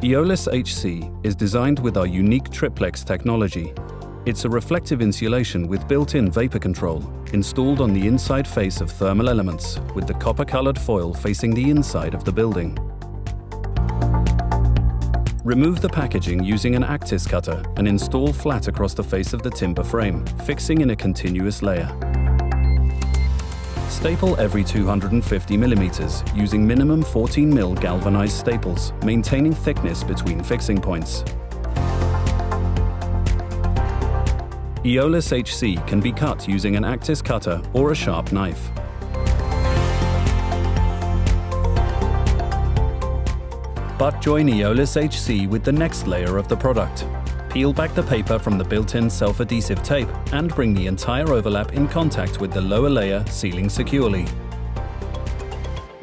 EOLIS HC is designed with our unique triplex technology. It's a reflective insulation with built-in vapor control, installed on the inside face of thermal elements, with the copper-colored foil facing the inside of the building. Remove the packaging using an Actis cutter and install flat across the face of the timber frame, fixing in a continuous layer. Staple every 250 mm using minimum 14 mm galvanized staples, maintaining thickness between fixing points. EOLIS HC can be cut using an Actis cutter or a sharp knife. But join EOLIS HC with the next layer of the product. Peel back the paper from the built-in self-adhesive tape and bring the entire overlap in contact with the lower layer, sealing securely.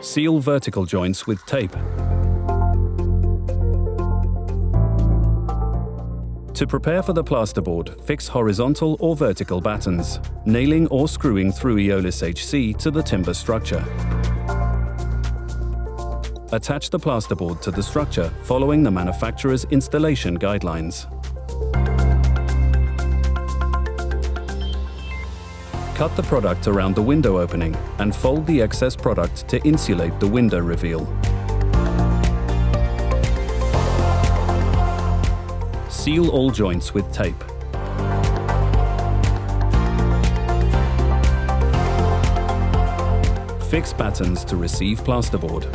Seal vertical joints with tape. To prepare for the plasterboard, fix horizontal or vertical battens, nailing or screwing through EOLIS HC to the timber structure. Attach the plasterboard to the structure following the manufacturer's installation guidelines. Cut the product around the window opening and fold the excess product to insulate the window reveal. Seal all joints with tape. Fix battens to receive plasterboard.